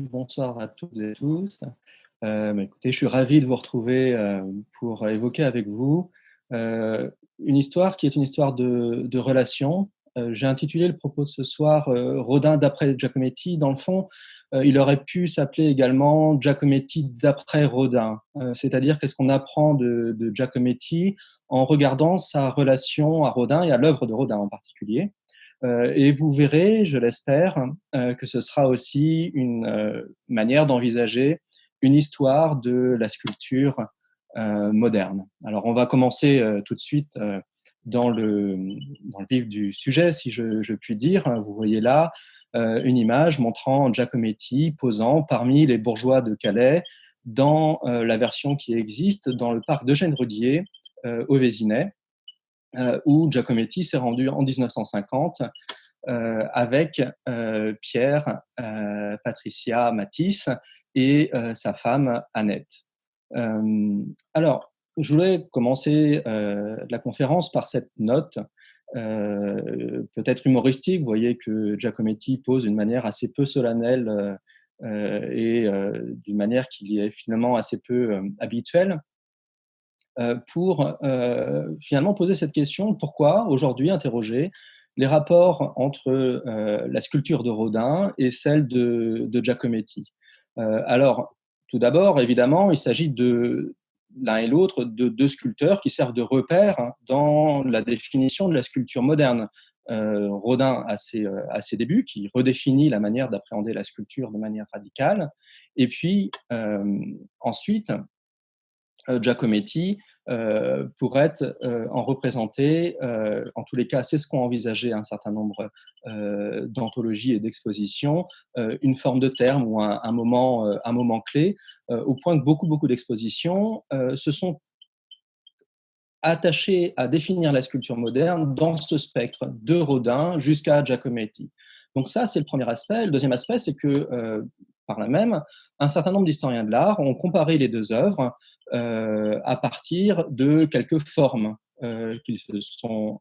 Bonsoir à toutes et tous. Écoutez, je suis ravi de vous retrouver, pour évoquer avec vous, une histoire qui est une histoire de relations. J'ai intitulé le propos de ce soir, «Rodin d'après Giacometti». Dans le fond, il aurait pu s'appeler également «Giacometti d'après Rodin». C'est-à-dire qu'est-ce qu'on apprend de Giacometti en regardant sa relation à Rodin et à l'œuvre de Rodin en particulier. Et vous verrez, je l'espère, que ce sera aussi une manière d'envisager une histoire de la sculpture moderne. Alors, on va commencer tout de suite dans le vif du sujet, si je puis dire. Vous voyez là une image montrant Giacometti posant parmi les bourgeois de Calais dans la version qui existe dans le parc d'Eugène Rodier au Vésinet, où Giacometti s'est rendu en 1950 avec Pierre, Patricia Matisse et sa femme Annette. Alors, je voulais commencer la conférence par cette note, peut-être humoristique. Vous voyez que Giacometti pose d'une manière assez peu solennelle et d'une manière qui est finalement assez peu habituelle, pour finalement poser cette question: pourquoi aujourd'hui interroger les rapports entre la sculpture de Rodin et celle de Giacometti? Alors, tout d'abord, évidemment, il s'agit de l'un et l'autre de deux sculpteurs qui servent de repères dans la définition de la sculpture moderne. Rodin à ses débuts, qui redéfinit la manière d'appréhender la sculpture de manière radicale, et puis ensuite Giacometti pourrait en représenter, en tous les cas, c'est ce qu'ont envisagé un certain nombre d'anthologies et d'expositions, une forme de terme ou un moment clé, au point que beaucoup d'expositions se sont attachées à définir la sculpture moderne dans ce spectre de Rodin jusqu'à Giacometti. Donc ça, c'est le premier aspect. Le deuxième aspect, c'est que par là même, un certain nombre d'historiens de l'art ont comparé les deux œuvres à partir de quelques formes qui se sont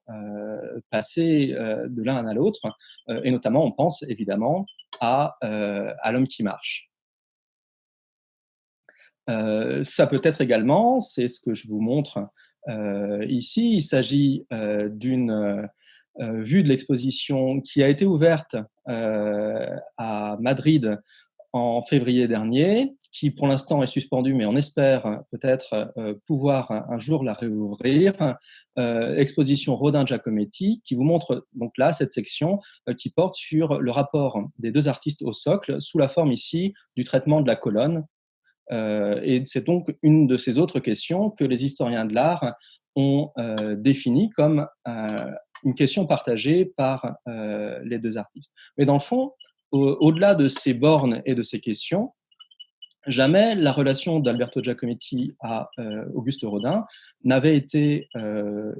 passées de l'un à l'autre, et notamment on pense évidemment à l'homme qui marche. Ça peut être également, c'est ce que je vous montre ici, il s'agit d'une vue de l'exposition qui a été ouverte à Madrid en février dernier, qui pour l'instant est suspendue, mais on espère peut-être pouvoir un jour la réouvrir. Exposition Rodin Giacometti, qui vous montre donc là cette section qui porte sur le rapport des deux artistes au socle, sous la forme ici du traitement de la colonne. Et c'est donc une de ces autres questions que les historiens de l'art ont définie comme une question partagée par les deux artistes. Mais dans le fond, au-delà de ces bornes et de ces questions, jamais la relation d'Alberto Giacometti à Auguste Rodin n'avait été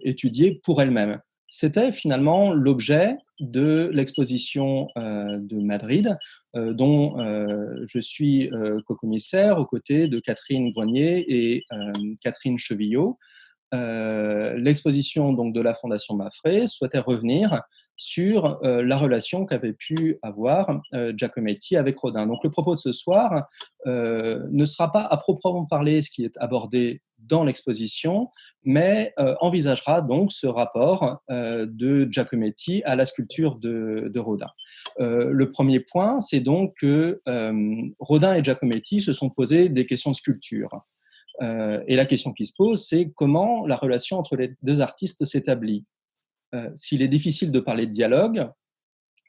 étudiée pour elle-même. C'était finalement l'objet de l'exposition de Madrid, dont je suis co-commissaire aux côtés de Catherine Grenier et Catherine Chevillot. L'exposition donc de la Fondation Mafré souhaitait revenir sur la relation qu'avait pu avoir Giacometti avec Rodin. Donc le propos de ce soir ne sera pas à proprement parler ce qui est abordé dans l'exposition, mais envisagera donc ce rapport de Giacometti à la sculpture de Rodin. Le premier point, c'est donc que Rodin et Giacometti se sont posés des questions de sculpture. Et la question qui se pose, c'est comment la relation entre les deux artistes s'établit. S'il est difficile de parler de dialogue,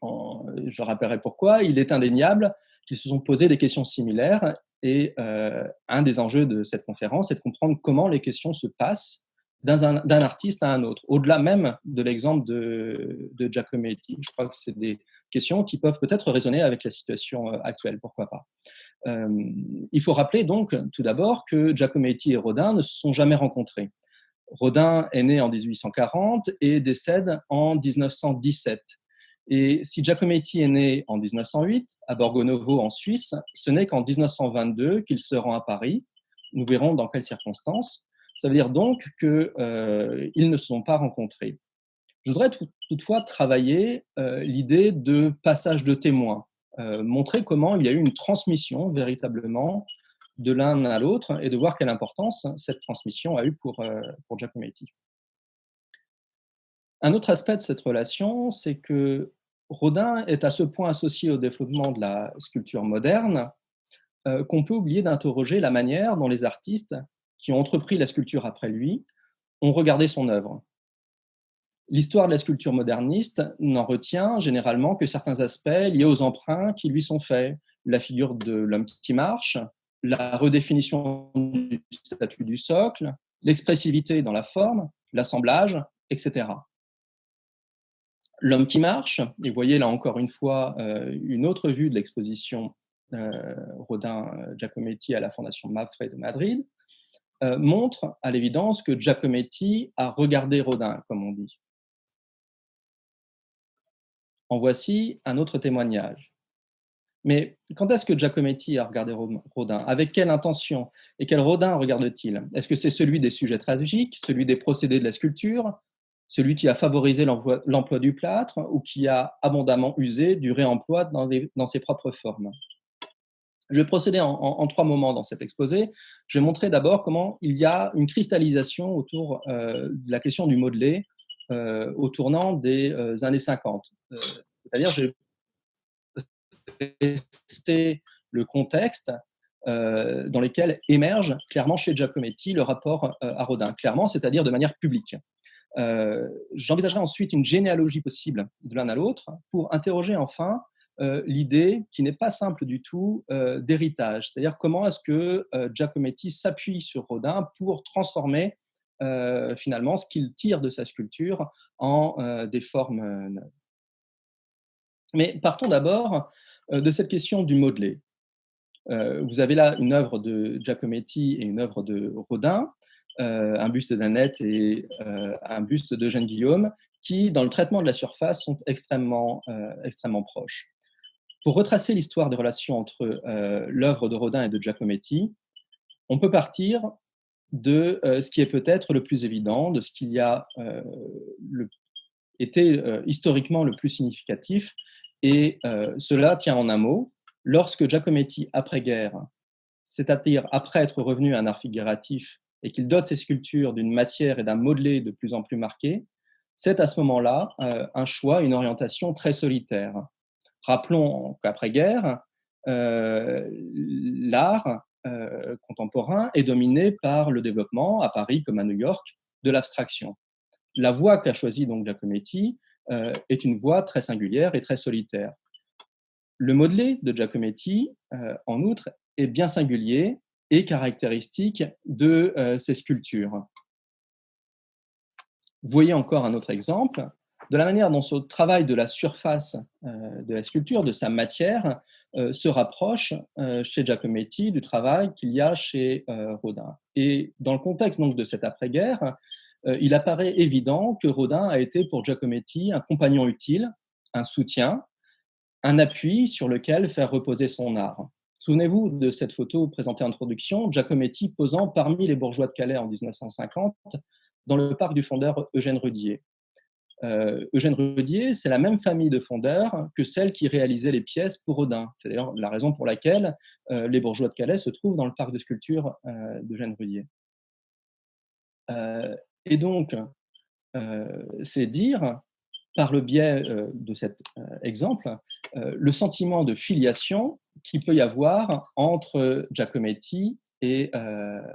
je rappellerai pourquoi, il est indéniable qu'ils se sont posés des questions similaires, et un des enjeux de cette conférence est de comprendre comment les questions se passent d'un artiste à un autre, au-delà même de l'exemple de Giacometti. Je crois que c'est des questions qui peuvent peut-être résonner avec la situation actuelle, pourquoi pas. Il faut rappeler donc tout d'abord que Giacometti et Rodin ne se sont jamais rencontrés. Rodin est né en 1840 et décède en 1917. Et si Giacometti est né en 1908 à Borgonovo en Suisse, ce n'est qu'en 1922 qu'il se rend à Paris. Nous verrons dans quelles circonstances. Ça veut dire donc qu'ils ne se sont pas rencontrés. Je voudrais toutefois travailler l'idée de passage de témoin montrer comment il y a eu une transmission véritablement de l'un à l'autre et de voir quelle importance cette transmission a eu pour Giacometti. Un autre aspect de cette relation, c'est que Rodin est à ce point associé au développement de la sculpture moderne qu'on peut oublier d'interroger la manière dont les artistes qui ont entrepris la sculpture après lui ont regardé son œuvre. L'histoire de la sculpture moderniste n'en retient généralement que certains aspects liés aux emprunts qui lui sont faits, la figure de l'homme qui marche, la redéfinition du statut du socle, l'expressivité dans la forme, l'assemblage, etc. L'homme qui marche, et vous voyez là encore une fois une autre vue de l'exposition Rodin-Giacometti à la Fondation Mapfre de Madrid, montre à l'évidence que Giacometti a regardé Rodin, comme on dit. En voici un autre témoignage. Mais quand est-ce que Giacometti a regardé Rodin? Avec quelle intention? Et quel Rodin regarde-t-il? Est-ce que c'est celui des sujets tragiques, celui des procédés de la sculpture, celui qui a favorisé l'emploi du plâtre ou qui a abondamment usé du réemploi dans ses propres formes? Je vais procéder en trois moments dans cet exposé. Je vais montrer d'abord comment il y a une cristallisation autour de la question du modelé au tournant des années 50. C'est-à-dire, je vais tester le contexte dans lequel émerge clairement chez Giacometti le rapport à Rodin, clairement, c'est-à-dire de manière publique. J'envisagerai ensuite une généalogie possible de l'un à l'autre pour interroger enfin l'idée qui n'est pas simple du tout d'héritage, c'est-à-dire comment est-ce que Giacometti s'appuie sur Rodin pour transformer finalement ce qu'il tire de sa sculpture en des formes neuves. Mais partons d'abord de cette question du modelé. Vous avez là une œuvre de Giacometti et une œuvre de Rodin, un buste d'Annette et un buste d'Eugène Guillaume, qui, dans le traitement de la surface, sont extrêmement proches. Pour retracer l'histoire des relations entre l'œuvre de Rodin et de Giacometti, on peut partir de ce qui est peut-être le plus évident, de ce qui a été historiquement le plus significatif, et cela tient en un mot. Lorsque Giacometti, après-guerre, c'est-à-dire après être revenu à un art figuratif et qu'il dote ses sculptures d'une matière et d'un modelé de plus en plus marqués, c'est à ce moment-là un choix, une orientation très solitaire. Rappelons qu'après-guerre, l'art contemporain est dominé par le développement, à Paris comme à New York, de l'abstraction. La voie qu'a choisie donc Giacometti est une voie très singulière et très solitaire. Le modelé de Giacometti, en outre, est bien singulier et caractéristique de ses sculptures. Vous voyez encore un autre exemple de la manière dont ce travail de la surface de la sculpture, de sa matière, se rapproche chez Giacometti du travail qu'il y a chez Rodin. Et dans le contexte donc de cette après-guerre, il apparaît évident que Rodin a été pour Giacometti un compagnon utile, un soutien, un appui sur lequel faire reposer son art. Souvenez-vous de cette photo présentée en introduction, Giacometti posant parmi les bourgeois de Calais en 1950 dans le parc du fondeur Eugène Redier. Eugène Redier, c'est la même famille de fondeurs que celle qui réalisait les pièces pour Rodin. C'est d'ailleurs la raison pour laquelle les bourgeois de Calais se trouvent dans le parc de sculpture d'Eugène Redier. Et donc, c'est dire, par le biais de cet exemple, le sentiment de filiation qu'il peut y avoir entre Giacometti et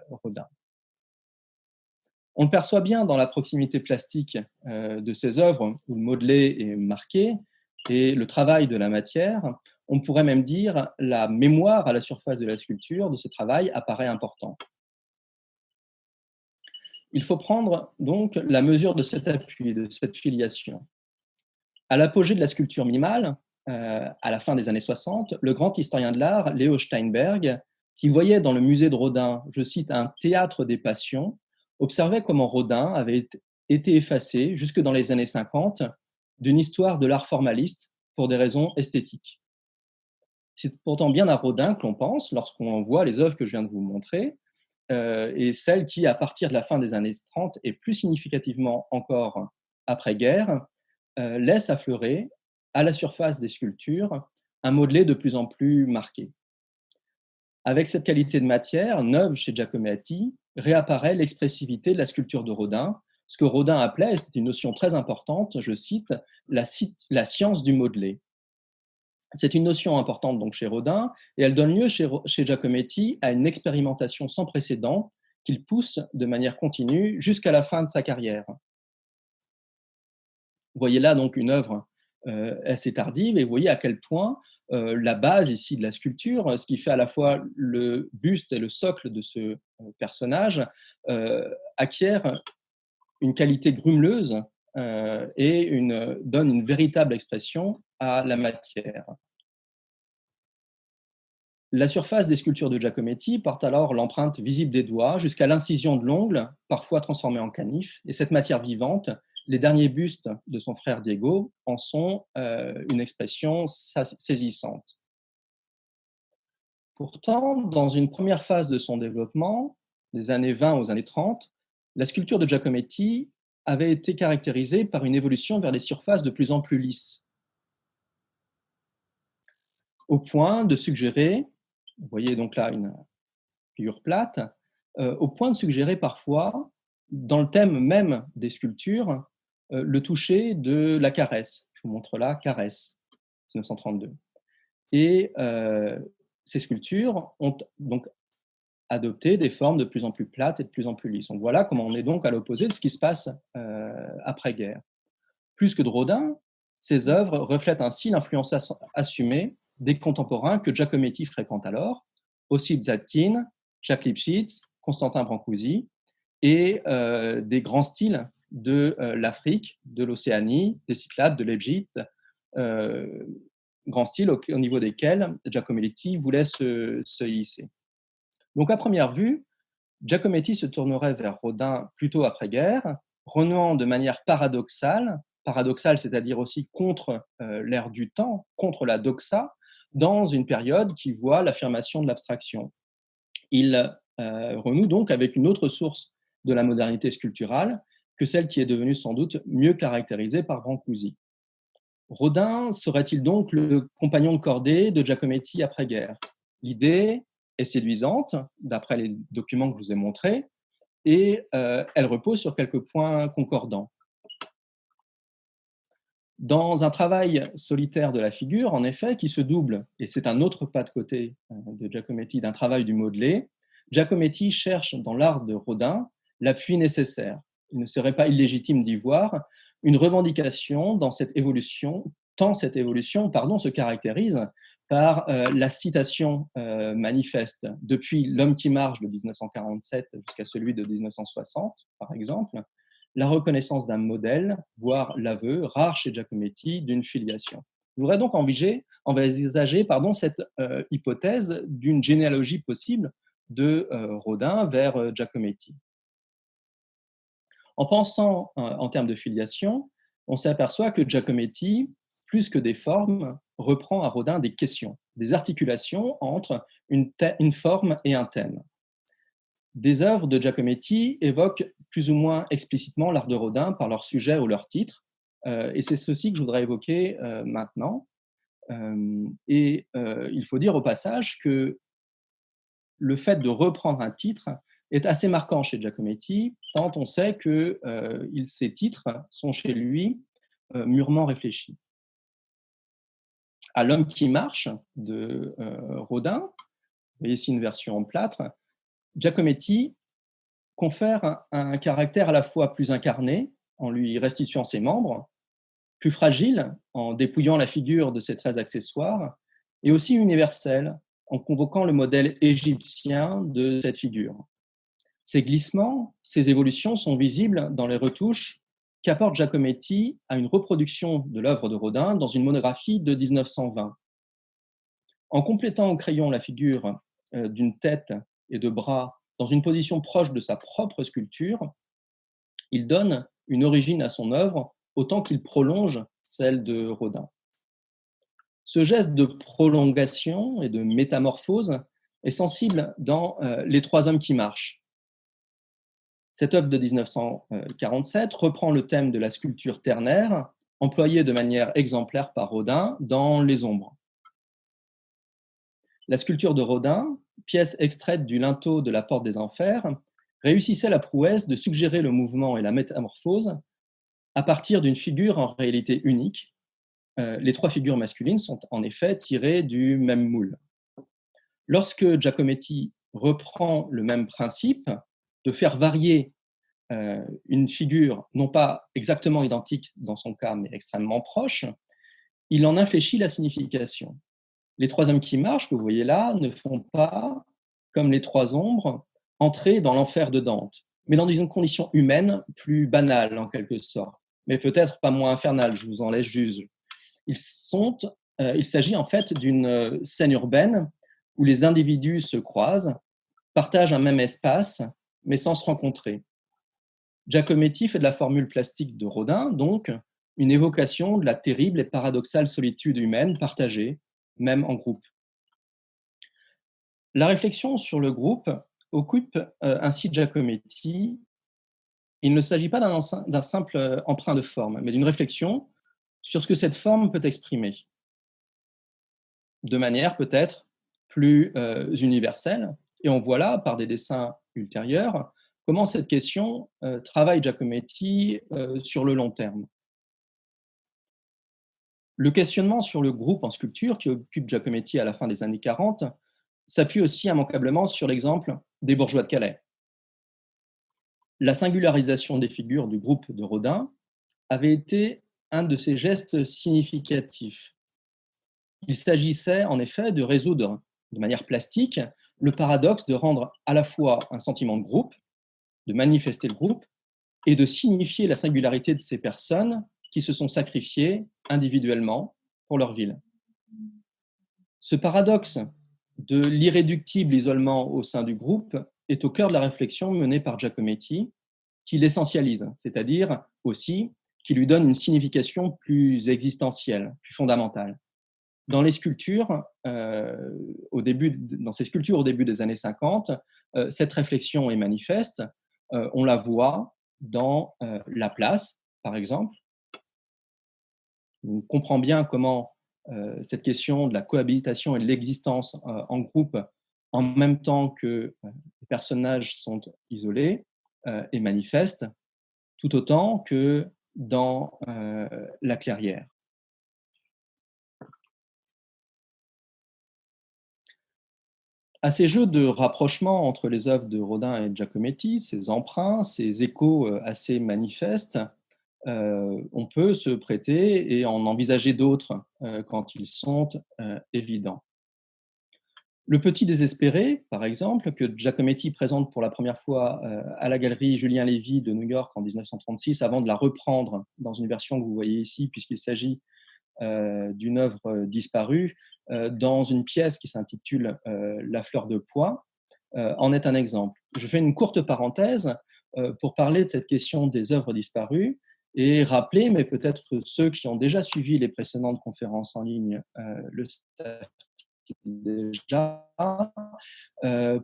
Rodin. On le perçoit bien dans la proximité plastique de ces œuvres où le modelé est marqué et le travail de la matière. On pourrait même dire la mémoire à la surface de la sculpture de ce travail apparaît important. Il faut prendre donc la mesure de cet appui, de cette filiation. À l'apogée de la sculpture minimale, à la fin des années 60, le grand historien de l'art, Léo Steinberg, qui voyait dans le musée de Rodin, je cite, un théâtre des passions, observait comment Rodin avait été effacé, jusque dans les années 50, d'une histoire de l'art formaliste pour des raisons esthétiques. C'est pourtant bien à Rodin que l'on pense lorsqu'on voit les œuvres que je viens de vous montrer, et celles qui, à partir de la fin des années 30 et plus significativement encore après-guerre, laissent affleurer à la surface des sculptures un modelé de plus en plus marqué. Avec cette qualité de matière, neuve chez Giacometti, réapparaît l'expressivité de la sculpture de Rodin, ce que Rodin appelait, et c'est une notion très importante, je cite, la science du modelé. C'est une notion importante donc chez Rodin, et elle donne lieu chez Giacometti à une expérimentation sans précédent qu'il pousse de manière continue jusqu'à la fin de sa carrière. Vous voyez là donc une œuvre assez tardive, et vous voyez à quel point la base ici de la sculpture, ce qui fait à la fois le buste et le socle de ce personnage, acquiert une qualité grumeleuse et donne une véritable expression à la matière. La surface des sculptures de Giacometti porte alors l'empreinte visible des doigts jusqu'à l'incision de l'ongle, parfois transformée en canif, et cette matière vivante, les derniers bustes de son frère Diego en sont une expression saisissante. Pourtant, dans une première phase de son développement, des années 20 aux années 30, la sculpture de Giacometti avait été caractérisée par une évolution vers des surfaces de plus en plus lisses, au point de suggérer, vous voyez donc là une figure plate, au point de suggérer parfois, dans le thème même des sculptures, le toucher de la caresse. Je vous montre là, Caresse, 1932. Et ces sculptures ont donc adopté des formes de plus en plus plates et de plus en plus lisses. Donc voilà comment on est donc à l'opposé de ce qui se passe après-guerre. Plus que de Rodin, ces œuvres reflètent ainsi l'influence assumée des contemporains que Giacometti fréquente alors, Ossip Zadkine, Jacques Lipchitz, Constantin Brancusi, et des grands styles de l'Afrique, de l'Océanie, des Cyclades, de l'Égypte, grands styles au niveau desquels Giacometti voulait se hisser. Donc à première vue, Giacometti se tournerait vers Rodin plutôt après-guerre, renouant de manière paradoxale, c'est-à-dire aussi contre l'ère du temps, contre la doxa, dans une période qui voit l'affirmation de l'abstraction. Il renoue donc avec une autre source de la modernité sculpturale que celle qui est devenue sans doute mieux caractérisée par Brancusi. Rodin serait-il donc le compagnon de cordée de Giacometti après-guerre? L'idée est séduisante, d'après les documents que je vous ai montrés, et elle repose sur quelques points concordants. Dans un travail solitaire de la figure, en effet, qui se double, et c'est un autre pas de côté de Giacometti, d'un travail du modelé, Giacometti cherche dans l'art de Rodin l'appui nécessaire. Il ne serait pas illégitime d'y voir une revendication dans cette évolution, tant cette évolution se caractérise par la citation manifeste depuis L'homme qui marche de 1947 jusqu'à celui de 1960, par exemple, la reconnaissance d'un modèle, voire l'aveu, rare chez Giacometti, d'une filiation. Je voudrais donc envisager cette hypothèse d'une généalogie possible de Rodin vers Giacometti. En pensant en termes de filiation, on s'aperçoit que Giacometti, plus que des formes, reprend à Rodin des questions, des articulations entre une forme et un thème. Des œuvres de Giacometti évoquent plus ou moins explicitement l'art de Rodin par leur sujet ou leur titre, et c'est ceci que je voudrais évoquer maintenant. Il faut dire au passage que le fait de reprendre un titre est assez marquant chez Giacometti, tant on sait que ces titres sont chez lui mûrement réfléchis. À L'homme qui marche de Rodin, vous voyez ici une version en plâtre, Giacometti confère un caractère à la fois plus incarné, en lui restituant ses membres, plus fragile, en dépouillant la figure de ses traits accessoires, et aussi universel, en convoquant le modèle égyptien de cette figure. Ces glissements, ces évolutions sont visibles dans les retouches qu'apporte Giacometti à une reproduction de l'œuvre de Rodin dans une monographie de 1920. En complétant au crayon la figure d'une tête et de bras dans une position proche de sa propre sculpture, il donne une origine à son œuvre autant qu'il prolonge celle de Rodin. Ce geste de prolongation et de métamorphose est sensible dans Les Trois hommes qui marchent. Cette œuvre de 1947 reprend le thème de la sculpture ternaire, employé de manière exemplaire par Rodin dans Les Ombres. La sculpture de Rodin, pièce extraite du linteau de la Porte des Enfers, réussissait la prouesse de suggérer le mouvement et la métamorphose à partir d'une figure en réalité unique. Les trois figures masculines sont en effet tirées du même moule. Lorsque Giacometti reprend le même principe de faire varier une figure, non pas exactement identique dans son cas, mais extrêmement proche, il en infléchit la signification. Les trois hommes qui marchent, que vous voyez là, ne font pas, comme les trois ombres, entrer dans l'enfer de Dante, mais dans une condition humaine plus banale en quelque sorte, mais peut-être pas moins infernale, je vous en laisse juger. Il s'agit en fait d'une scène urbaine où les individus se croisent, partagent un même espace, mais sans se rencontrer. Giacometti fait de la formule plastique de Rodin, donc, une évocation de la terrible et paradoxale solitude humaine partagée, même en groupe. La réflexion sur le groupe occupe ainsi Giacometti. Il ne s'agit pas d'un simple emprunt de forme, mais d'une réflexion sur ce que cette forme peut exprimer, de manière peut-être plus universelle. Et on voit là, par des dessins ultérieurs, comment cette question travaille Giacometti sur le long terme. Le questionnement sur le groupe en sculpture qui occupe Giacometti à la fin des années 40 s'appuie aussi immanquablement sur l'exemple des bourgeois de Calais. La singularisation des figures du groupe de Rodin avait été un de ces gestes significatifs. Il s'agissait en effet de résoudre de manière plastique le paradoxe de rendre à la fois un sentiment de groupe, de manifester le groupe, et de signifier la singularité de ces personnes qui se sont sacrifiées individuellement pour leur ville. Ce paradoxe de l'irréductible isolement au sein du groupe est au cœur de la réflexion menée par Giacometti, qui l'essentialise, c'est-à-dire aussi qui lui donne une signification plus existentielle, plus fondamentale. Dans les sculptures, dans ces sculptures au début des années 50, cette réflexion est manifeste. On la voit dans La Place, par exemple. On comprend bien comment cette question de la cohabitation et de l'existence en groupe, en même temps que les personnages sont isolés, est manifeste, tout autant que dans La Clairière. À ces jeux de rapprochement entre les œuvres de Rodin et Giacometti, ces emprunts, ces échos assez manifestes, on peut se prêter et en envisager d'autres quand ils sont évidents. Le Petit Désespéré, par exemple, que Giacometti présente pour la première fois à la galerie Julien Lévy de New York en 1936, avant de la reprendre dans une version que vous voyez ici, puisqu'il s'agit d'une œuvre disparue, dans une pièce qui s'intitule La fleur de pois, en est un exemple. Je fais une courte parenthèse pour parler de cette question des œuvres disparues et rappeler, mais peut-être ceux qui ont déjà suivi les précédentes conférences en ligne le savent déjà,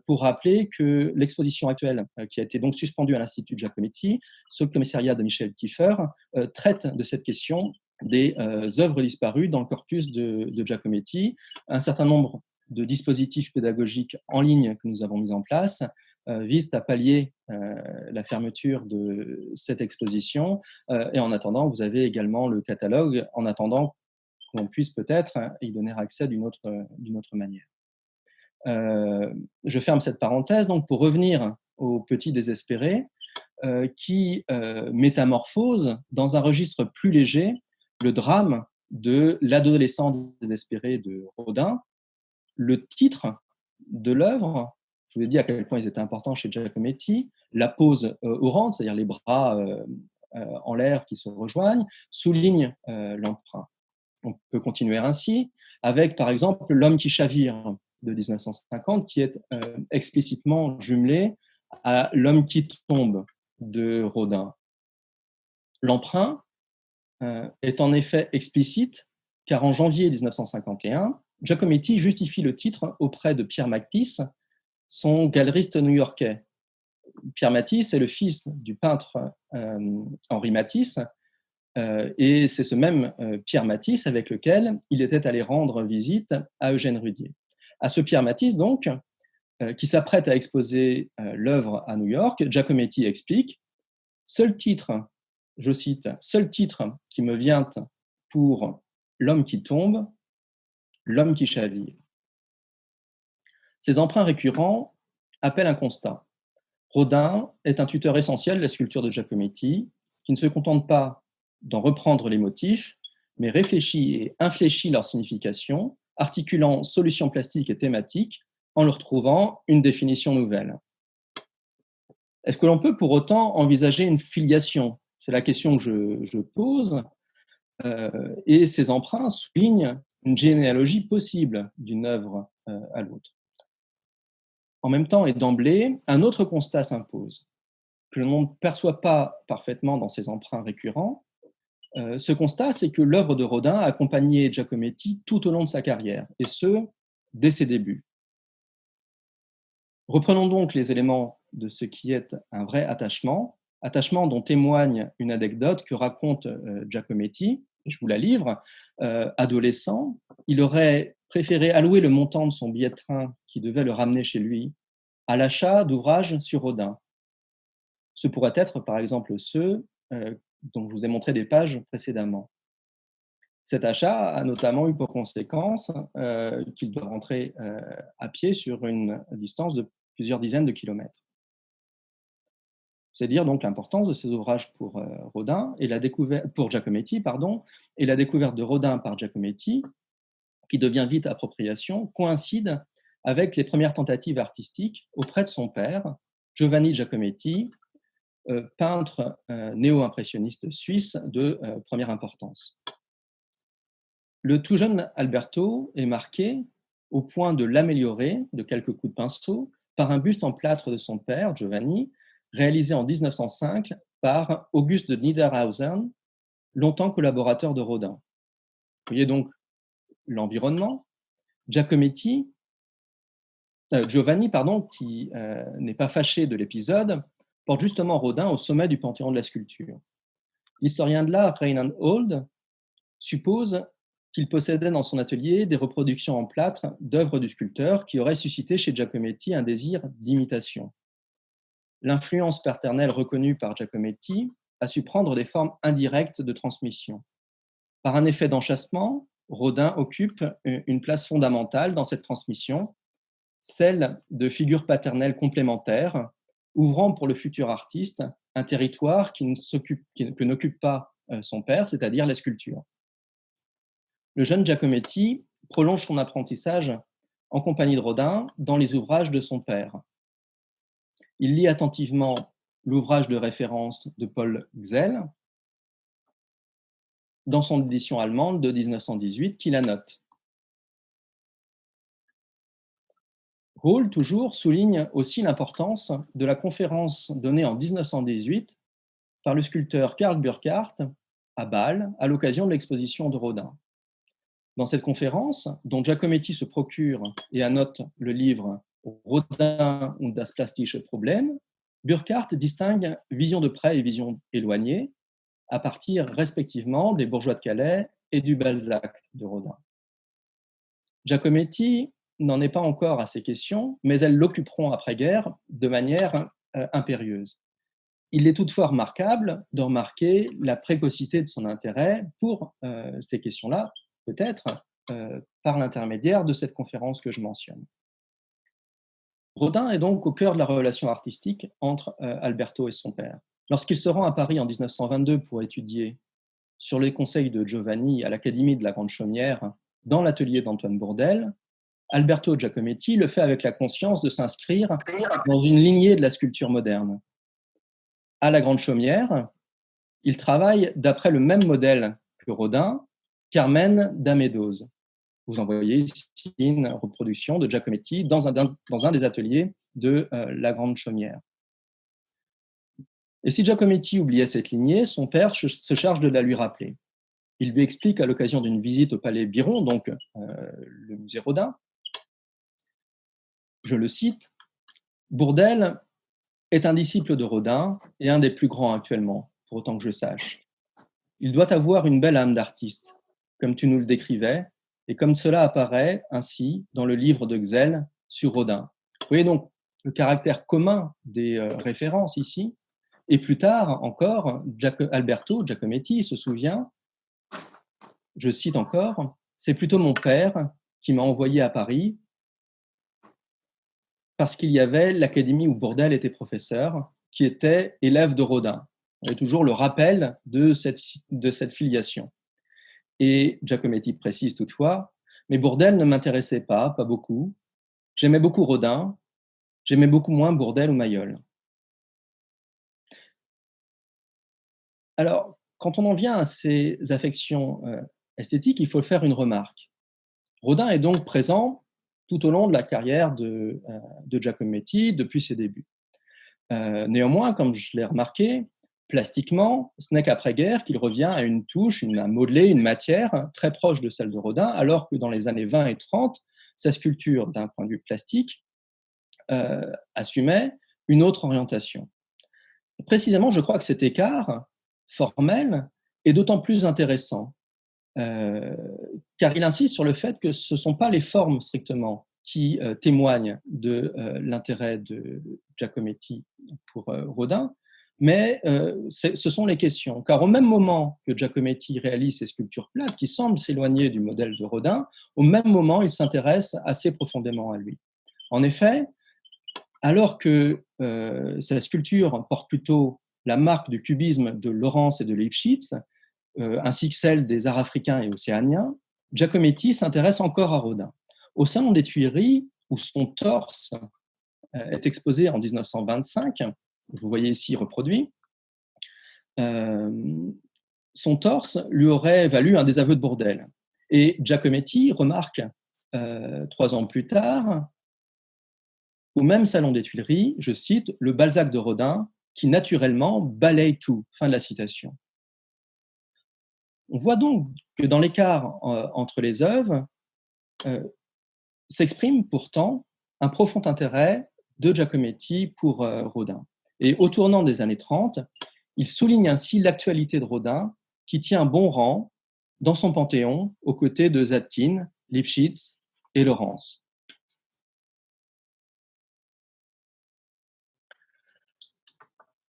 pour rappeler que l'exposition actuelle, qui a été donc suspendue à l'Institut Giacometti, sous le commissariat de Michel Kiefer, traite de cette question des œuvres disparues dans le corpus de Giacometti. Un certain nombre de dispositifs pédagogiques en ligne que nous avons mis en place visent à pallier la fermeture de cette exposition. Et en attendant, vous avez également le catalogue, en attendant qu'on puisse peut-être y donner accès d'une autre manière. Je ferme cette parenthèse donc pour revenir au Petit Désespéré, qui métamorphose dans un registre plus léger le drame de l'adolescent désespéré de Rodin. Le titre de l'œuvre, je vous ai dit à quel point ils étaient importants chez Giacometti, la pose orante, c'est-à-dire les bras en l'air qui se rejoignent, souligne l'emprunt. On peut continuer ainsi avec, par exemple, L'homme qui chavire de 1950, qui est explicitement jumelé à L'homme qui tombe de Rodin. L'emprunt est en effet explicite, car en janvier 1951, Giacometti justifie le titre auprès de Pierre Matisse, son galeriste new-yorkais. Pierre Matisse est le fils du peintre Henri Matisse, et c'est ce même Pierre Matisse avec lequel il était allé rendre visite à Eugène Ruddier. À ce Pierre Matisse, donc, qui s'apprête à exposer l'œuvre à New York, Giacometti explique « Seul titre, je cite, seul titre qui me vient pour l'homme qui tombe, l'homme qui chavire ». Ces emprunts récurrents appellent un constat. Rodin est un tuteur essentiel de la sculpture de Giacometti, qui ne se contente pas d'en reprendre les motifs, mais réfléchit et infléchit leur signification, articulant solutions plastiques et thématiques en leur trouvant une définition nouvelle. Est-ce que l'on peut pour autant envisager une filiation? C'est la question que je pose. Et ces emprunts soulignent une généalogie possible d'une œuvre à l'autre. En même temps et d'emblée, un autre constat s'impose, que l'on ne perçoit pas parfaitement dans ces emprunts récurrents. Ce constat, c'est que l'œuvre de Rodin a accompagné Giacometti tout au long de sa carrière, et ce, dès ses débuts. Reprenons donc les éléments de ce qui est un vrai attachement dont témoigne une anecdote que raconte Giacometti, et je vous la livre. Adolescent, il aurait préféré allouer le montant de son billet de train qui devait le ramener chez lui à l'achat d'ouvrages sur Rodin. Ce pourrait être, par exemple, ceux dont je vous ai montré des pages précédemment. Cet achat a notamment eu pour conséquence qu'il doit rentrer à pied sur une distance de plusieurs dizaines de kilomètres. C'est dire donc l'importance de ces ouvrages pour Rodin et pour Giacometti, et la découverte de Rodin par Giacometti, qui devient vite appropriation, coïncide avec les premières tentatives artistiques auprès de son père, Giovanni Giacometti, peintre néo-impressionniste suisse de première importance. Le tout jeune Alberto est marqué au point de l'améliorer de quelques coups de pinceau par un buste en plâtre de son père, Giovanni, réalisé en 1905 par Auguste de Niederhausen, longtemps collaborateur de Rodin. Vous voyez donc l'environnement. Giovanni, qui n'est pas fâché de l'épisode, porte justement Rodin au sommet du panthéon de la sculpture. L'historien de l'art Reinhard Hold suppose qu'il possédait dans son atelier des reproductions en plâtre d'œuvres du sculpteur qui auraient suscité chez Giacometti un désir d'imitation. L'influence paternelle reconnue par Giacometti a su prendre des formes indirectes de transmission. Par un effet d'enchâssement, Rodin occupe une place fondamentale dans cette transmission, celle de figures paternelles complémentaires, ouvrant pour le futur artiste un territoire que n'occupe pas son père, c'est-à-dire la sculpture. Le jeune Giacometti prolonge son apprentissage en compagnie de Rodin dans les ouvrages de son père. Il lit attentivement l'ouvrage de référence de Paul Gzell dans son édition allemande de 1918 qui la note. Hall, toujours, souligne aussi l'importance de la conférence donnée en 1918 par le sculpteur Karl Burkhardt à Bâle à l'occasion de l'exposition de Rodin. Dans cette conférence, dont Giacometti se procure et annote le livre Rodin und das plastische Problem, Burkhardt distingue vision de près et vision éloignée à partir respectivement des bourgeois de Calais et du Balzac de Rodin. Giacometti n'en est pas encore à ces questions, mais elles l'occuperont après-guerre de manière impérieuse. Il est toutefois remarquable de remarquer la précocité de son intérêt pour ces questions-là, peut-être par l'intermédiaire de cette conférence que je mentionne. Rodin est donc au cœur de la relation artistique entre Alberto et son père. Lorsqu'il se rend à Paris en 1922 pour étudier, sur les conseils de Giovanni, à l'Académie de la Grande Chaumière, dans l'atelier d'Antoine Bourdelle, Alberto Giacometti le fait avec la conscience de s'inscrire dans une lignée de la sculpture moderne. À la Grande Chaumière, il travaille d'après le même modèle que Rodin, Carmen d'Amédose. Vous en voyez ici une reproduction de Giacometti dans un des ateliers de la Grande Chaumière. Et si Giacometti oubliait cette lignée, son père se charge de la lui rappeler. Il lui explique à l'occasion d'une visite au Palais Biron, donc le musée Rodin, je le cite, « Bourdelle est un disciple de Rodin et un des plus grands actuellement, pour autant que je sache. Il doit avoir une belle âme d'artiste, comme tu nous le décrivais, Et comme cela apparaît ainsi dans le livre de Xel sur Rodin. Vous voyez donc le caractère commun des références ici. Et plus tard encore, Alberto Giacometti se souvient, je cite encore, « C'est plutôt mon père qui m'a envoyé à Paris parce qu'il y avait l'académie où Bourdelle était professeur, qui était élève de Rodin. » Il y a toujours le rappel de cette filiation. Et Giacometti précise toutefois, « Mais Bourdelle ne m'intéressait pas beaucoup. J'aimais beaucoup Rodin, j'aimais beaucoup moins Bourdelle ou Mayol. » Alors, quand on en vient à ces affections esthétiques, il faut faire une remarque. Rodin est donc présent tout au long de la carrière de Giacometti depuis ses débuts. Néanmoins, comme je l'ai remarqué, plastiquement, ce n'est qu'après-guerre qu'il revient à une touche, à modeler une matière très proche de celle de Rodin, alors que dans les années 20 et 30, sa sculpture, d'un point de vue plastique, assumait une autre orientation. Et précisément, je crois que cet écart formel est d'autant plus intéressant, car il insiste sur le fait que ce ne sont pas les formes strictement qui témoignent de l'intérêt de Giacometti pour Rodin, mais ce sont les questions. Car au même moment que Giacometti réalise ses sculptures plates, qui semblent s'éloigner du modèle de Rodin, au même moment, il s'intéresse assez profondément à lui. En effet, alors que sa sculpture porte plutôt la marque du cubisme de Lawrence et de Lipchitz, ainsi que celle des arts africains et océaniens, Giacometti s'intéresse encore à Rodin. Au Salon des Tuileries, où son torse est exposé en 1925, vous voyez ici reproduit, son torse lui aurait valu un désaveu de Bourdelle. Et Giacometti remarque 3 ans plus tard, au même Salon des Tuileries, je cite, le Balzac de Rodin, qui naturellement balaye tout. Fin de la citation. On voit donc que dans l'écart entre les œuvres s'exprime pourtant un profond intérêt de Giacometti pour Rodin. Et au tournant des années 30, il souligne ainsi l'actualité de Rodin qui tient bon rang dans son panthéon aux côtés de Zadkine, Lipchitz et Lawrence.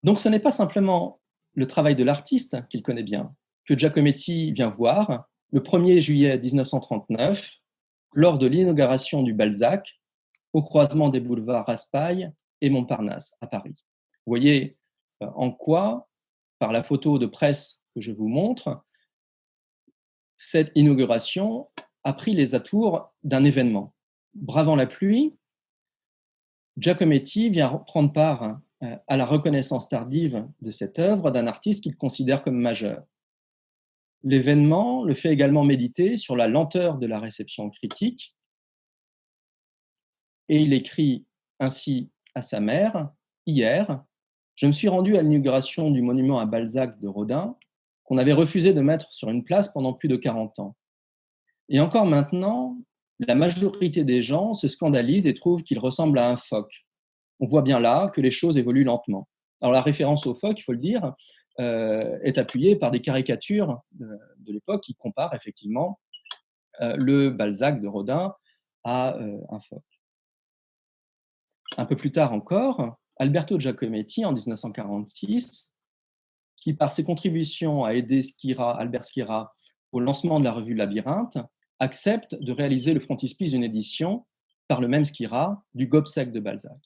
Donc ce n'est pas simplement le travail de l'artiste qu'il connaît bien, que Giacometti vient voir le 1er juillet 1939 lors de l'inauguration du Balzac au croisement des boulevards Raspail et Montparnasse à Paris. Vous voyez en quoi, par la photo de presse que je vous montre, cette inauguration a pris les atours d'un événement. Bravant la pluie, Giacometti vient prendre part à la reconnaissance tardive de cette œuvre d'un artiste qu'il considère comme majeur. L'événement le fait également méditer sur la lenteur de la réception critique et il écrit ainsi à sa mère, « Hier, je me suis rendu à l'inauguration du monument à Balzac de Rodin qu'on avait refusé de mettre sur une place pendant plus de 40 ans. Et encore maintenant, la majorité des gens se scandalisent et trouvent qu'il ressemble à un phoque. On voit bien là que les choses évoluent lentement. » Alors la référence au phoque, il faut le dire, est appuyée par des caricatures de l'époque qui comparent effectivement le Balzac de Rodin à un phoque. Un peu plus tard encore, Alberto Giacometti, en 1946, qui par ses contributions a aidé Albert Schira au lancement de la revue Labyrinthe, accepte de réaliser le frontispice d'une édition par le même Schira du Gobseck de Balzac.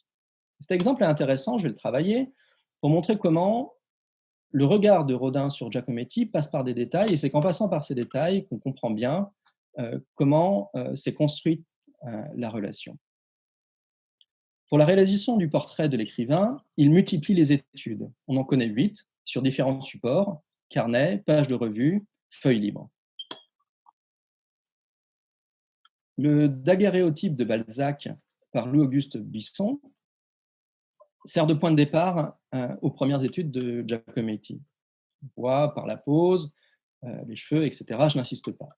Cet exemple est intéressant, je vais le travailler, pour montrer comment le regard de Rodin sur Giacometti passe par des détails, et c'est qu'en passant par ces détails qu'on comprend bien comment s'est construite la relation. Pour la réalisation du portrait de l'écrivain, il multiplie les études. On en connaît 8 sur différents supports, carnets, pages de revue, feuilles libres. Le daguerréotype de Balzac par Louis-Auguste Bisson sert de point de départ aux premières études de Giacometti. On voit par la pose, les cheveux, etc. Je n'insiste pas.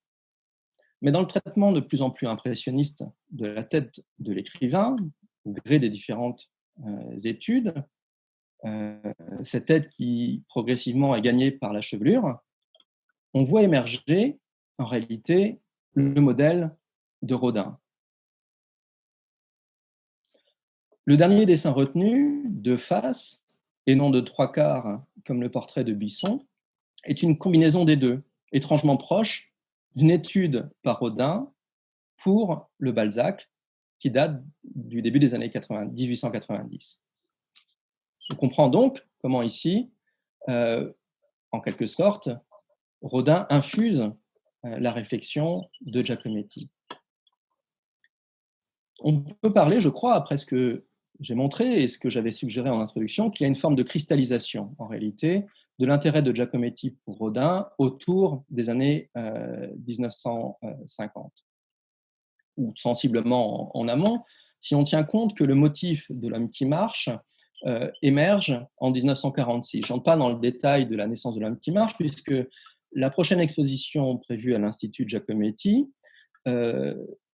Mais dans le traitement de plus en plus impressionniste de la tête de l'écrivain, au gré des différentes études, cette tête qui progressivement est gagnée par la chevelure, on voit émerger en réalité le modèle de Rodin. Le dernier dessin retenu, de face, et non de trois quarts, comme le portrait de Bisson, est une combinaison des deux, étrangement proche d'une étude par Rodin pour le Balzac, qui date du début des années 1890. On comprend donc comment ici, en quelque sorte, Rodin infuse la réflexion de Giacometti. On peut parler, je crois, après ce que j'ai montré et ce que j'avais suggéré en introduction, qu'il y a une forme de cristallisation, en réalité, de l'intérêt de Giacometti pour Rodin autour des années 1950, ou sensiblement en amont, si on tient compte que le motif de l'homme qui marche émerge en 1946. Je n'entre pas dans le détail de la naissance de l'homme qui marche, puisque la prochaine exposition prévue à l'Institut Giacometti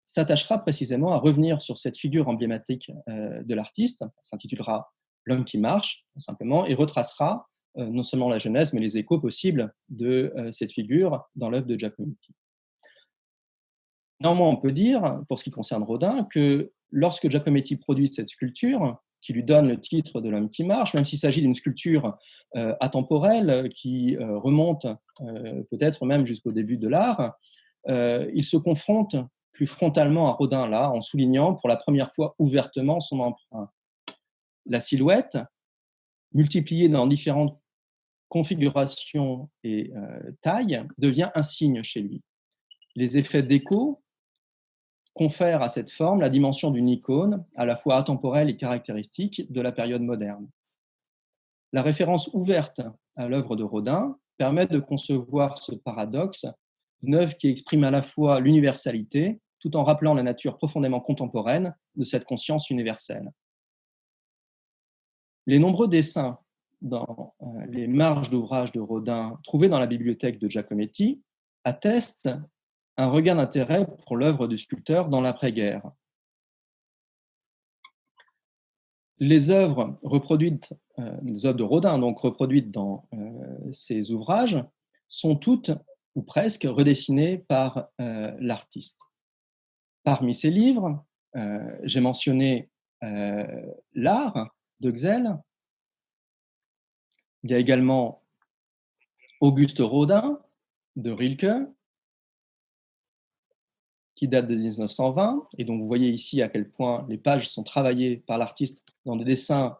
s'attachera précisément à revenir sur cette figure emblématique de l'artiste, s'intitulera L'homme qui marche, tout simplement, et retracera non seulement la genèse, mais les échos possibles de cette figure dans l'œuvre de Giacometti. Néanmoins, on peut dire, pour ce qui concerne Rodin, que lorsque Giacometti produit cette sculpture, qui lui donne le titre de L'homme qui marche, même s'il s'agit d'une sculpture atemporelle qui remonte peut-être même jusqu'au début de l'art, il se confronte plus frontalement à Rodin là, en soulignant pour la première fois ouvertement son empreinte. La silhouette, multipliée dans différentes configurations et tailles, devient un signe chez lui. Les effets d'écho confèrent à cette forme la dimension d'une icône, à la fois atemporelle et caractéristique de la période moderne. La référence ouverte à l'œuvre de Rodin permet de concevoir ce paradoxe, une œuvre qui exprime à la fois l'universalité, tout en rappelant la nature profondément contemporaine de cette conscience universelle. Les nombreux dessins dans les marges d'ouvrages de Rodin trouvés dans la bibliothèque de Giacometti attestent un regain d'intérêt pour l'œuvre du sculpteur dans l'après-guerre. Les œuvres de Rodin, donc reproduites dans ses ouvrages, sont toutes ou presque redessinées par l'artiste. Parmi ces livres, j'ai mentionné L'Art de Gzell. Il y a également Auguste Rodin de Rilke, qui date de 1920. Et donc, vous voyez ici à quel point les pages sont travaillées par l'artiste dans des dessins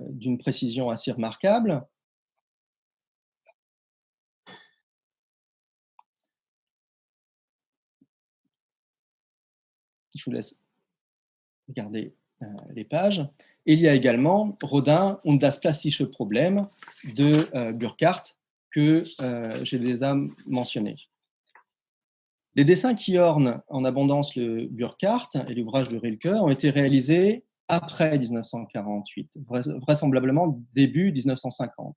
d'une précision assez remarquable. Je vous laisse regarder les pages. Et il y a également Rodin und das plastische Problem de Burckhardt, que j'ai déjà mentionné. Les dessins qui ornent en abondance le Burckhardt et l'ouvrage de Rilke ont été réalisés après 1948, vraisemblablement début 1950.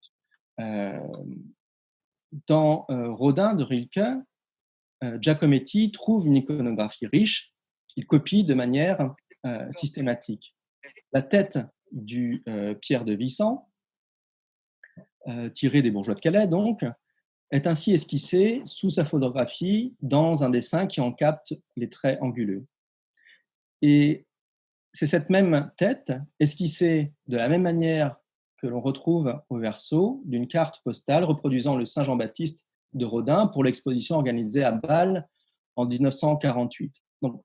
Dans Rodin de Rilke, Giacometti trouve une iconographie riche qu'il copie de manière systématique. La tête du Pierre de Vissant, tirée des Bourgeois de Calais, donc, est ainsi esquissée sous sa photographie dans un dessin qui en capte les traits anguleux. Et c'est cette même tête, esquissée de la même manière que l'on retrouve au verso d'une carte postale reproduisant le Saint-Jean-Baptiste de Rodin pour l'exposition organisée à Bâle en 1948. Donc,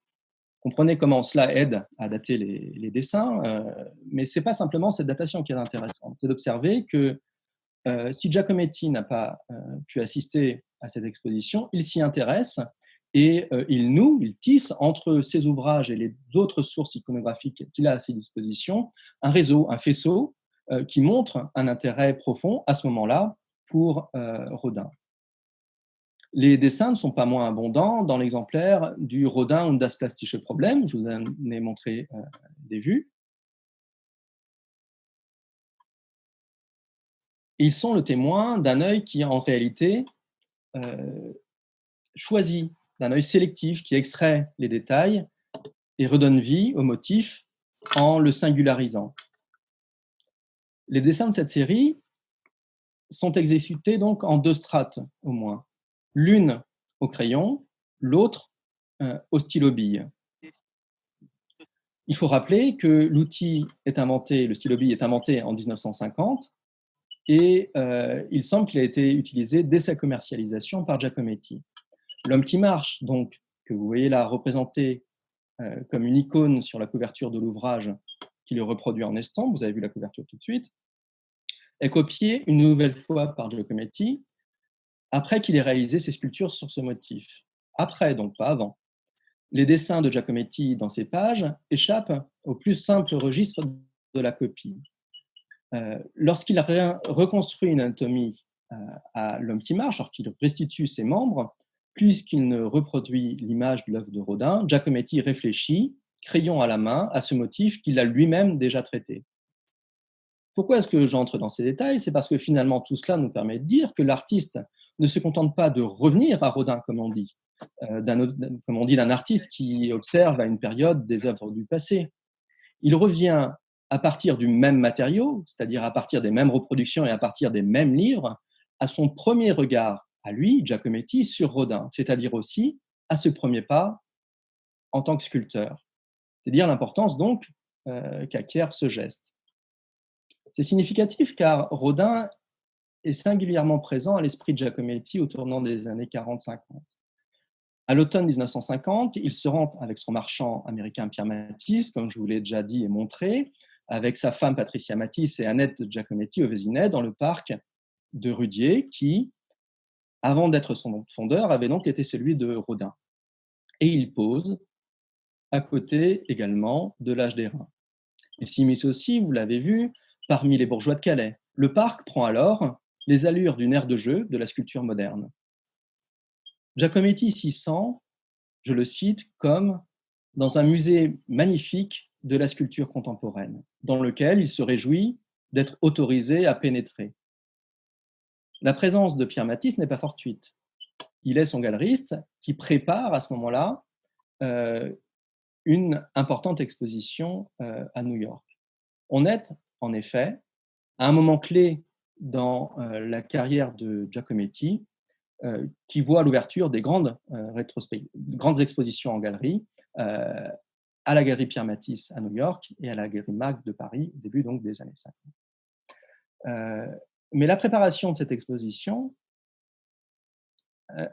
comprenez comment cela aide à dater les dessins, mais ce n'est pas simplement cette datation qui est intéressante, c'est d'observer que si Giacometti n'a pas pu assister à cette exposition, il s'y intéresse et il tisse entre ses ouvrages et les autres sources iconographiques qu'il a à ses dispositions un réseau, un faisceau qui montre un intérêt profond à ce moment-là pour Rodin. Les dessins ne sont pas moins abondants dans l'exemplaire du Rodin und das plastische Problem, je vous en ai montré des vues. Ils sont le témoin d'un œil qui, en réalité, choisit, d'un œil sélectif qui extrait les détails et redonne vie au motif en le singularisant. Les dessins de cette série sont exécutés donc en deux strates au moins. L'une au crayon, l'autre au stylo bille. Il faut rappeler que l'outil est inventé, le stylo bille est inventé en 1950 et il semble qu'il a été utilisé dès sa commercialisation par Giacometti. L'homme qui marche, donc, que vous voyez là représenté comme une icône sur la couverture de l'ouvrage qui le reproduit en estampe, vous avez vu la couverture tout de suite, est copié une nouvelle fois par Giacometti après qu'il ait réalisé ses sculptures sur ce motif. Après, donc pas avant. Les dessins de Giacometti dans ces pages échappent au plus simple registre de la copie. Lorsqu'il a reconstruit une anatomie à l'homme qui marche, alors qu'il restitue ses membres, puisqu'il ne reproduit l'image de l'œuvre de Rodin, Giacometti réfléchit, crayon à la main, à ce motif qu'il a lui-même déjà traité. Pourquoi est-ce que j'entre dans ces détails? C'est parce que finalement, tout cela nous permet de dire que l'artiste ne se contente pas de revenir à Rodin, comme on dit, d'un artiste qui observe à une période des œuvres du passé. Il revient à partir du même matériau, c'est-à-dire à partir des mêmes reproductions et à partir des mêmes livres, à son premier regard à lui, Giacometti, sur Rodin, c'est-à-dire aussi à ce premier pas en tant que sculpteur. C'est dire l'importance donc qu'acquiert ce geste. C'est significatif car Rodin est singulièrement présent à l'esprit de Giacometti au tournant des années 40-50. À l'automne 1950, il se rend avec son marchand américain Pierre Matisse, comme je vous l'ai déjà dit et montré, avec sa femme Patricia Matisse et Annette Giacometti au Vésinet, dans le parc de Rudier, qui, avant d'être son fondeur, avait donc été celui de Rodin. Et il pose à côté également de l'Âge des Reins. Il s'immisce aussi, vous l'avez vu, parmi les bourgeois de Calais. Le parc prend alors les allures d'une aire de jeu de la sculpture moderne. Giacometti s'y sent, je le cite, comme dans un musée magnifique de la sculpture contemporaine, dans lequel il se réjouit d'être autorisé à pénétrer. La présence de Pierre Matisse n'est pas fortuite. Il est son galeriste qui prépare à ce moment-là une importante exposition à New York. On est, en effet, à un moment clé dans la carrière de Giacometti, qui voit l'ouverture des grandes expositions en galerie, à la galerie Pierre Matisse à New York et à la galerie MAC de Paris, au début donc des années 50. Mais la préparation de cette exposition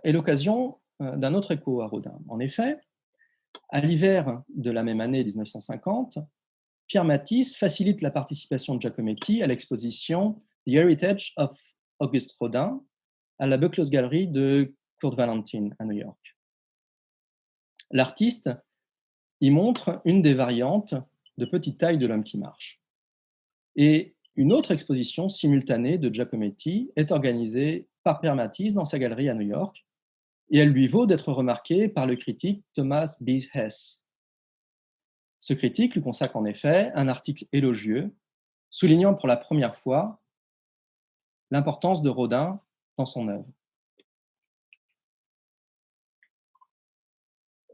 est l'occasion d'un autre écho à Rodin. En effet, à l'hiver de la même année 1950, Pierre Matisse facilite la participation de Giacometti à l'exposition The Heritage of Auguste Rodin à la Buckles Gallery de Kurt Valentin à New York. L'artiste y montre une des variantes de petite taille de l'homme qui marche. Et une autre exposition simultanée de Giacometti est organisée par Pierre Matisse dans sa galerie à New York, et elle lui vaut d'être remarquée par le critique Thomas B. Hess. Ce critique lui consacre en effet un article élogieux, soulignant pour la première fois l'importance de Rodin dans son œuvre.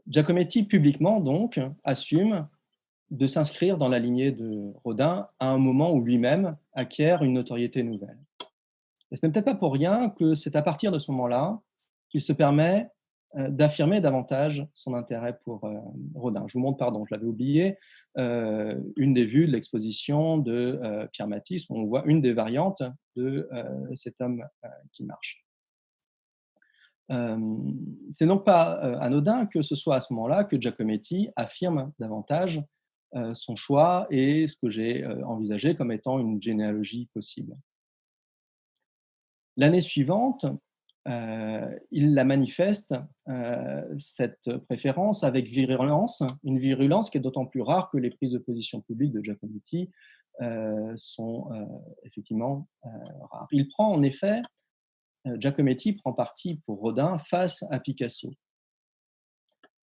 Giacometti, publiquement donc, assume de s'inscrire dans la lignée de Rodin à un moment où lui-même acquiert une notoriété nouvelle. Et ce n'est peut-être pas pour rien que c'est à partir de ce moment-là qu'il se permet d'affirmer davantage son intérêt pour Rodin. Je vous montre, pardon, je l'avais oublié, une des vues de l'exposition de Pierre Matisse, où on voit une des variantes de cet homme qui marche. C'est donc pas anodin que ce soit à ce moment-là que Giacometti affirme davantage son choix et ce que j'ai envisagé comme étant une généalogie possible. L'année suivante, il la manifeste, cette préférence, avec virulence, une virulence qui est d'autant plus rare que les prises de position publiques de Giacometti sont effectivement rares. Il prend en effet, Giacometti prend parti pour Rodin face à Picasso.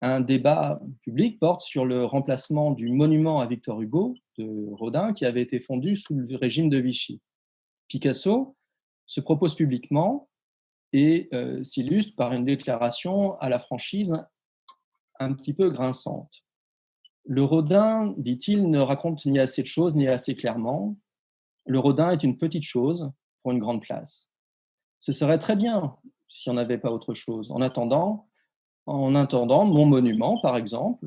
Un débat public porte sur le remplacement du monument à Victor Hugo de Rodin qui avait été fondu sous le régime de Vichy. Picasso se propose publiquement et s'illustre par une déclaration à la franchise un petit peu grinçante. Le Rodin, dit-il, ne raconte ni assez de choses ni assez clairement. Le Rodin est une petite chose pour une grande place. Ce serait très bien si on n'avait pas autre chose. En attendant, En attendant, mon monument, par exemple,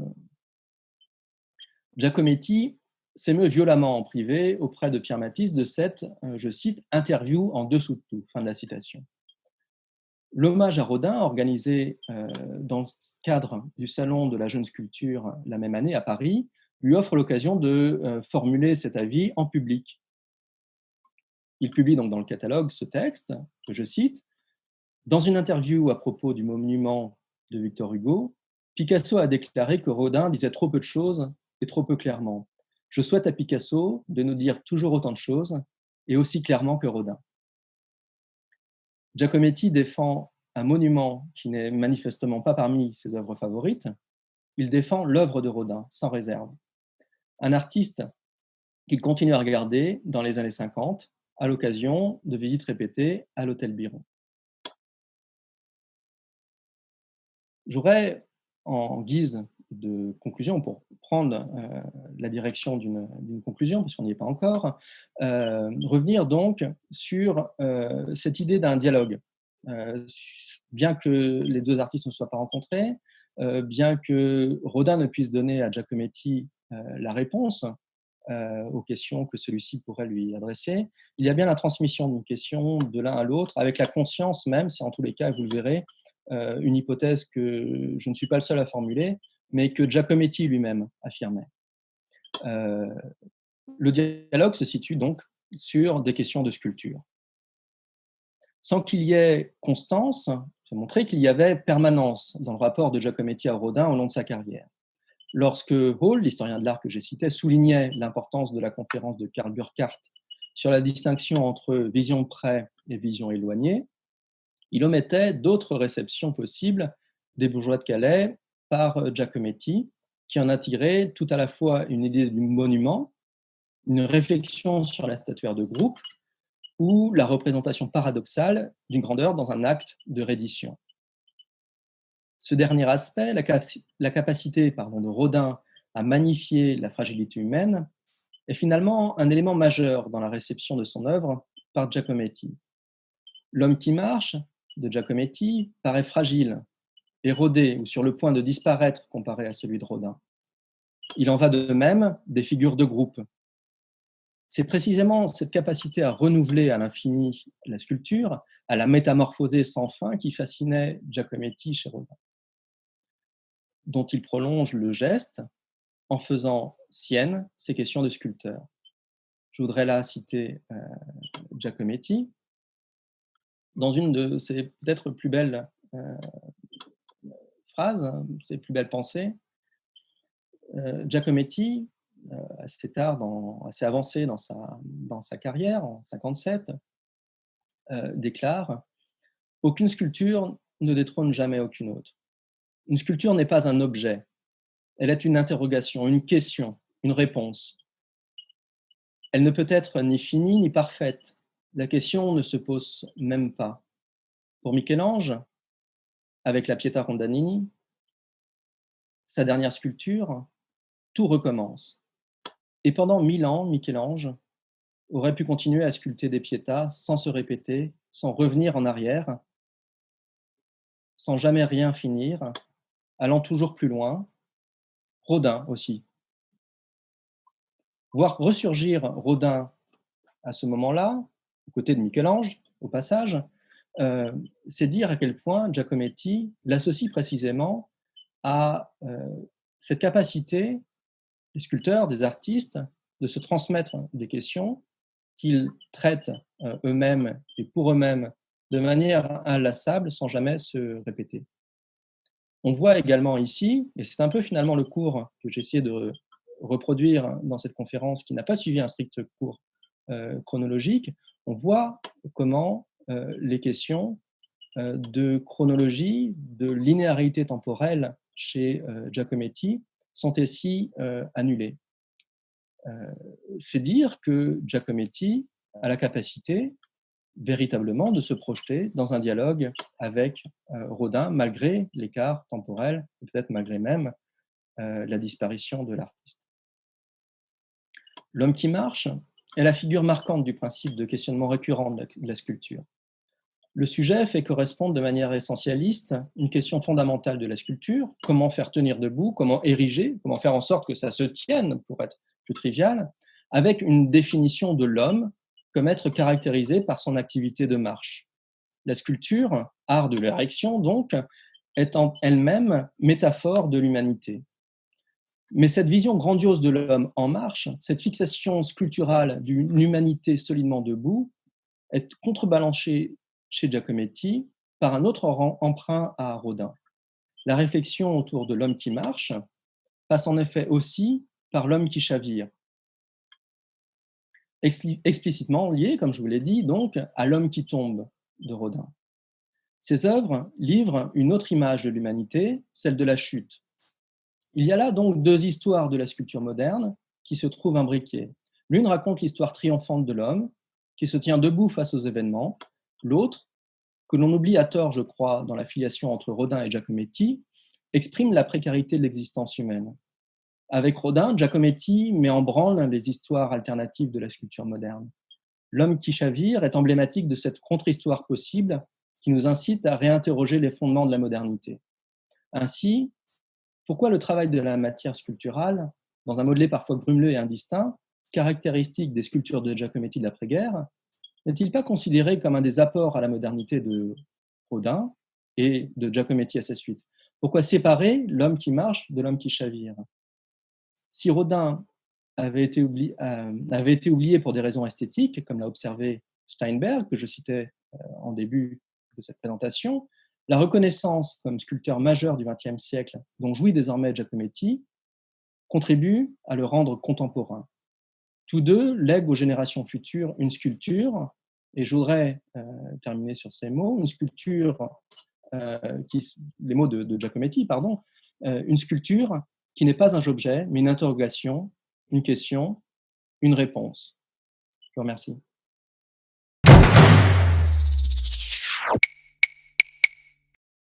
Giacometti s'émeut violemment en privé auprès de Pierre Matisse de cette, je cite, interview en dessous de tout. Fin de la citation. L'hommage à Rodin, organisé dans le cadre du Salon de la Jeune Sculpture la même année à Paris, lui offre l'occasion de formuler cet avis en public. Il publie donc dans le catalogue ce texte, que je cite, « Dans une interview à propos du monument de Victor Hugo, Picasso a déclaré que Rodin disait trop peu de choses et trop peu clairement. Je souhaite à Picasso de nous dire toujours autant de choses et aussi clairement que Rodin. » Giacometti défend un monument qui n'est manifestement pas parmi ses œuvres favorites. Il défend l'œuvre de Rodin, sans réserve. Un artiste qu'il continue à regarder dans les années 50, à l'occasion de visites répétées à l'Hôtel Biron. J'aurais, en guise de conclusion, pour prendre la direction d'une conclusion, parce qu'on n'y est pas encore, revenir donc sur cette idée d'un dialogue. Bien que les deux artistes ne soient pas rencontrés, bien que Rodin ne puisse donner à Giacometti la réponse aux questions que celui-ci pourrait lui adresser, il y a bien la transmission d'une question de l'un à l'autre, avec la conscience même, c'est en tous les cas, vous le verrez, une hypothèse que je ne suis pas le seul à formuler, mais que Giacometti lui-même affirmait. Le dialogue se situe donc sur des questions de sculpture. Sans qu'il y ait constance, j'ai montré qu'il y avait permanence dans le rapport de Giacometti à Rodin au long de sa carrière. Lorsque Hall, l'historien de l'art que j'ai cité, soulignait l'importance de la conférence de Karl Burkhardt sur la distinction entre vision près et vision éloignée, il omettait d'autres réceptions possibles des bourgeois de Calais par Giacometti, qui en a tiré tout à la fois une idée du monument, une réflexion sur la statuaire de groupe ou la représentation paradoxale d'une grandeur dans un acte de reddition. Ce dernier aspect, la capacité de Rodin à magnifier la fragilité humaine, est finalement un élément majeur dans la réception de son œuvre par Giacometti. L'homme qui marche, de Giacometti, paraît fragile, érodé ou sur le point de disparaître comparé à celui de Rodin. Il en va de même des figures de groupe. C'est précisément cette capacité à renouveler à l'infini la sculpture, à la métamorphoser sans fin, qui fascinait Giacometti chez Rodin, dont il prolonge le geste en faisant sienne ces questions de sculpteur. Je voudrais là citer Giacometti dans une de ses peut-être plus belles phrases, ses plus belles pensées. Giacometti, assez tard, assez avancé dans sa carrière, en 57, déclare « Aucune sculpture ne détrône jamais aucune autre. Une sculpture n'est pas un objet, elle est une interrogation, une question, une réponse. Elle ne peut être ni finie ni parfaite. La question ne se pose même pas. Pour Michel-Ange, avec la Pietà Rondanini, sa dernière sculpture, tout recommence. Et pendant 1000 ans, Michel-Ange aurait pu continuer à sculpter des Pietà sans se répéter, sans revenir en arrière, sans jamais rien finir, allant toujours plus loin. Rodin aussi. Voir ressurgir Rodin à ce moment-là, aux côtés de Michel-Ange, au passage, c'est dire à quel point Giacometti l'associe précisément à cette capacité des sculpteurs, des artistes, de se transmettre des questions qu'ils traitent eux-mêmes et pour eux-mêmes de manière inlassable, sans jamais se répéter. On voit également ici, et c'est un peu finalement le cours que j'ai essayé de reproduire dans cette conférence qui n'a pas suivi un strict cours chronologique, on voit comment les questions de chronologie, de linéarité temporelle chez Giacometti sont ici annulées. C'est dire que Giacometti a la capacité véritablement de se projeter dans un dialogue avec Rodin, malgré l'écart temporel, peut-être malgré même la disparition de l'artiste. L'homme qui marche est la figure marquante du principe de questionnement récurrent de la sculpture. Le sujet fait correspondre de manière essentialiste une question fondamentale de la sculpture, comment faire tenir debout, comment ériger, comment faire en sorte que ça se tienne, pour être plus trivial, avec une définition de l'homme comme être caractérisé par son activité de marche. La sculpture, art de l'érection donc, est en elle-même métaphore de l'humanité. Mais cette vision grandiose de l'homme en marche, cette fixation sculpturale d'une humanité solidement debout, est contrebalancée chez Giacometti par un autre emprunt à Rodin. La réflexion autour de l'homme qui marche passe en effet aussi par l'homme qui chavire, explicitement lié, comme je vous l'ai dit, donc à l'homme qui tombe de Rodin. Ces œuvres livrent une autre image de l'humanité, celle de la chute. Il y a là donc deux histoires de la sculpture moderne qui se trouvent imbriquées. L'une raconte l'histoire triomphante de l'homme qui se tient debout face aux événements. L'autre, que l'on oublie à tort, je crois, dans la filiation entre Rodin et Giacometti, exprime la précarité de l'existence humaine. Avec Rodin, Giacometti met en branle les histoires alternatives de la sculpture moderne. L'homme qui chavire est emblématique de cette contre-histoire possible qui nous incite à réinterroger les fondements de la modernité. Ainsi, pourquoi le travail de la matière sculpturale, dans un modelé parfois grumeleux et indistinct, caractéristique des sculptures de Giacometti de l'après-guerre, n'est-il pas considéré comme un des apports à la modernité de Rodin et de Giacometti à sa suite? Pourquoi séparer l'homme qui marche de l'homme qui chavire? Si Rodin avait été oublié pour des raisons esthétiques, comme l'a observé Steinberg, que je citais en début de cette présentation, la reconnaissance comme sculpteur majeur du XXe siècle, dont jouit désormais Giacometti, contribue à le rendre contemporain. Tous deux lèguent aux générations futures une sculpture, et je voudrais terminer sur ces mots, une sculpture, les mots de Giacometti, pardon, une sculpture qui n'est pas un objet, mais une interrogation, une question, une réponse. Je vous remercie.